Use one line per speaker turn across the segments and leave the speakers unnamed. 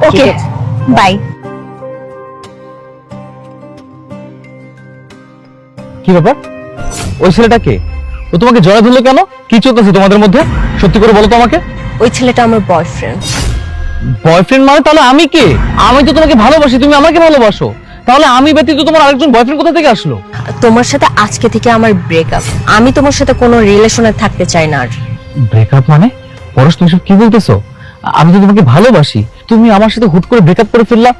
ওকে, by.
কি ব্যাপার, ওই ছেলেটা কে? ও তোমাকে জড়া ধরলো কেন? কি চলতেছে তোমাদের মধ্যে? সত্যি করে বলো তো আমাকে।
ওই ছেলেটা আমার বয়ফ্রেন্ড।
বয়ফ্রেন্ড মানে? তাহলে আমি কে? আমি তো তোমাকে ভালোবাসি, তুমি আমাকে ভালোবাসো, তাহলে আমি ব্যতীত তোমার আরেকজন বয়ফ্রেন্ড কোথা থেকে আসলো?
তোমার সাথে আজকে থেকে আমার ব্রেকআপ। আমি তোমার সাথে কোনো রিলেশনে থাকতে চাই না আর।
ব্রেকআপ মানে? পরশ, তুমি সব কি বলতেছো? আমি তো তোমাকে ভালোবাসি, তুমি আমার সাথে হুট করে ব্রেকআপ করে ফেললা।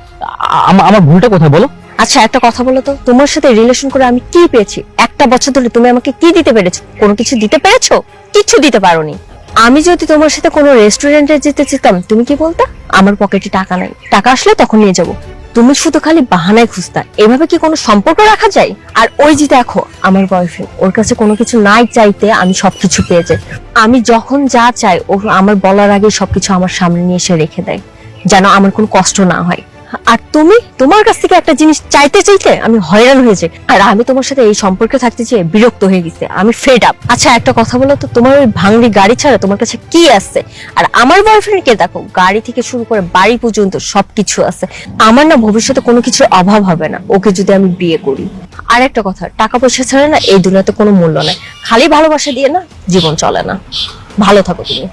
আমার ভুলটা কোথায় বলো?
আচ্ছা একটা কথা বলো তো, তোমার সাথে রিলেশন করে আমি কি পেয়েছি? একটা বছর ধরে তুমি আমাকে কি দিতে পেরেছো? কোনো কিছু দিতে পেরেছো? কিছু দিতে পারোনি। আমি যদি তোমার সাথে কোনো রেস্টুরেন্টে যেতে চেতাম, তুমি কি বলতা? আমার পকেটে টাকা নাই, টাকা আসলে তখন নিয়ে যাব। তুমি শুধু খালি বাহানায় খুঁজতা। এভাবে কি কোনো সম্পর্ক রাখা যায়? আর ওই যে দেখো আমার বয়ফ্রেন্ড, ওর কাছে কোনো কিছু নাই চাইতে আমি সবকিছু পেয়ে যাই। আমি যখন যা চাই ও আমার বলার আগে সবকিছু আমার সামনে নিয়ে এসে রেখে দেয়, যেন আমার কোনো কষ্ট না হয়। আর তুমি তোমার কাছ থেকে একটা জিনিস চাইতে চাইতে আমি হয়রান হয়ে যাই। আর আমি তোমার সাথে এই সম্পর্কে থাকতে চেয়ে বিরক্ত হয়ে গেছি, আমি ফেড আপ। আচ্ছা একটা কথা বলো তো, তোমার ওই ভাঙড়ি গাড়ি ছাড়া তোমার কাছে কি আছে? আর আমার বয়ফ্রেন্ডকে দেখো, গাড়ি থেকে শুরু করে বাড়ি পর্যন্ত সবকিছু আছে। আমার না ভবিষ্যতে কোনো কিছুর অভাব হবে না ওকে যদি আমি বিয়ে করি। আর একটা কথা, টাকা পয়সা ছাড়া না এই দুনিয়াতে কোনো মূল্য নাই। খালি ভালোবাসা দিয়ে না জীবন চলে না। ভালো থাকো তুমি।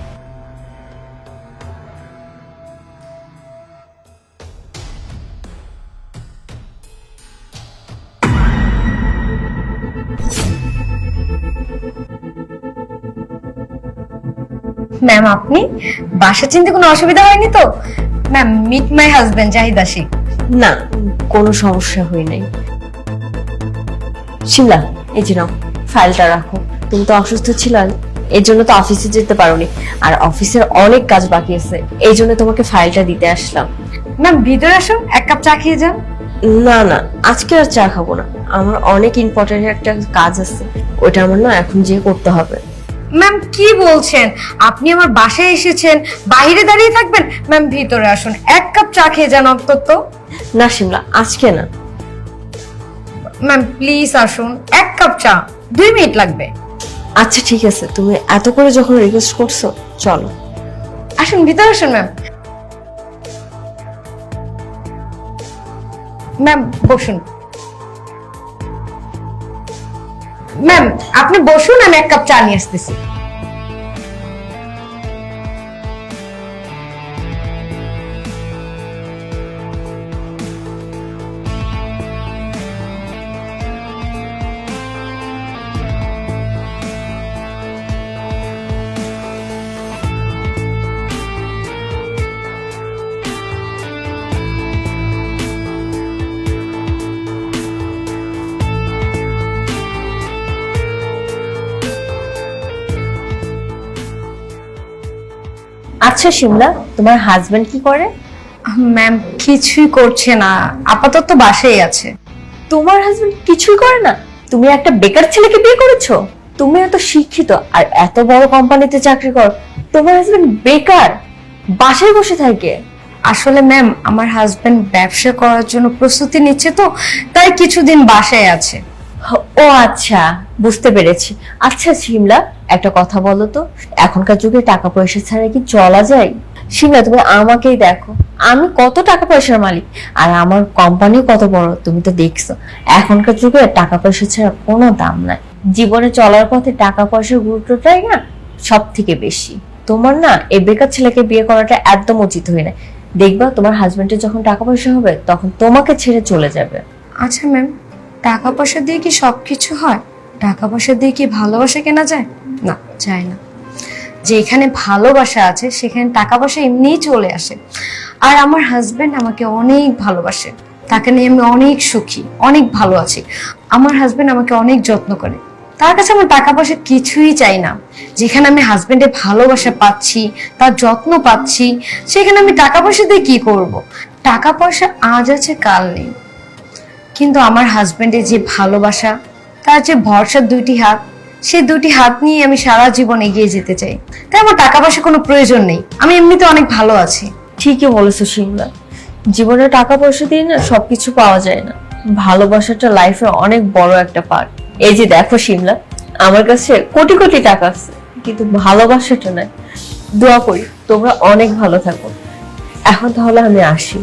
ম্যাম আপনি বাসা চিনতে কোনো অসুবিধা হয়নি তো? Ma'am meet my husband Zahid Ashiq.
না, কোনো সমস্যা হয় নাই। শিমলা, এই যে নাও ফাইলটা রাখো। তুমি তো অসুস্থ ছিল, এর জন্য তো অফিসে যেতে পারোনি। আর অফিসের অনেক কাজ বাকি আছে, এই জন্য তোমাকে ফাইলটা দিতে আসলাম।
ম্যাম ভিতরে আসুন, এক কাপ চা খেয়ে যান।
না না, আজকে আর চা খাবো না, আমার অনেক ইম্পর্টেন্ট একটা কাজ আছে, ওটা আমার না এখন যে করতে হবে।
ম্যাম কি বলছেন? আপনি আমার বাসায় এসেছেন, বাইরে দাঁড়িয়ে থাকবেন? ম্যাম ভিতরে আসুন, এক কাপ চা খেয়ে যান অন্তত।
না শিমলা, আজকে না।
ম্যাম প্লিজ আসুন, এক কাপ চা, 2 মিনিট লাগবে।
আচ্ছা ঠিক আছে, তুমি এত করে যখন রিকোয়েস্ট করছো, চলো
আসুন ভিতরে আসুন ম্যাম। ম্যাম বসুন। ম্যাম আপনি বসুন, আমি এক কাপ চা নিয়ে আসতেছি।
আচ্ছা শিমলা, তোমার হাজবেন্ড কি করে?
ম্যাম কিছুই করছে না, আপাতত বাসায় আছে।
তোমার হাজবেন্ড কিছুই করে না? তুমি একটা বেকার ছেলেকে বিয়ে করেছো? তুমি এত শিক্ষিত আর এত বড় কোম্পানিতে চাকরি করো, তোমার হাজবেন্ড বেকার, বাসায় বসে থাকে?
আসলে ম্যাম আমার হাজবেন্ড ব্যবসা করার জন্য প্রস্তুতি নিচ্ছে, তো তাই কিছুদিন বাসায় আছে।
ও আচ্ছা, বুঝতে পেরেছি। আচ্ছা শিমলা, একটা কথা বলো তো, এখনকার যুগে টাকা পয়সা ছাড়া কি চলা যায়? শিমলা তুমি আমাকেই দেখো, আমি কত টাকা পয়সার মালিক, আর আমার কোম্পানি কত বড়, তুমি তো দেখছো। এখনকার যুগে টাকা পয়সা ছাড়া কোনো দাম নাই। জীবনে চলার পথে টাকা পয়সার গুরুত্বটাই না সব থেকে বেশি। তোমার না এই বেকার ছেলেকে বিয়ে করাটা একদম উচিত হয় না। দেখবা তোমার হাজবেন্ডের যখন টাকা পয়সা হবে তখন তোমাকে ছেড়ে চলে যাবে।
আচ্ছা ম্যাম, টাকা পয়সা দিয়ে কি সবকিছু হয়? টাকা পয়সা দিয়ে কি ভালোবাসা কেনা যায়? না, যায় না। যেখানে ভালোবাসা আছে সেখানে টাকা পয়সা এমনিই চলে আসে। আর আমার হাজবেন্ড আমাকে অনেক ভালোবাসে, তাকে নিয়ে আমি অনেক সুখী, অনেক ভালো আছি। আমার হাজবেন্ড আমাকে অনেক যত্ন করে, তার কাছে আমার টাকা পয়সা কিছুই চাই না। যেখানে আমি হাজবেন্ডের ভালোবাসা পাচ্ছি, তার যত্ন পাচ্ছি, সেখানে আমি টাকা পয়সা দিয়ে কি করব? টাকা পয়সা আজ আছে কাল নেই, কিন্তু আমার হাজবেন্ডের যে ভালোবাসা, তার যে ভরসার 2টি হাত, সেই 2টি হাত নিয়ে আমি সারা জীবন এগিয়ে যেতে চাই। তাই আমার টাকা পয়সা কোনো প্রয়োজন নেই, আমি এমনিতে অনেক ভালো আছি।
ঠিকই বলেছো শিমলা, জীবনে টাকা পয়সা দিয়ে না সবকিছু পাওয়া যায় না, ভালোবাসাটা লাইফের অনেক বড় একটা পার্ট। এই যে দেখো শিমলা, আমার কাছে কোটি কোটি টাকা আছে, কিন্তু ভালোবাসাটা নাই। দোয়া করি তোমরা অনেক ভালো থাকো। এখন তাহলে আমি আসি।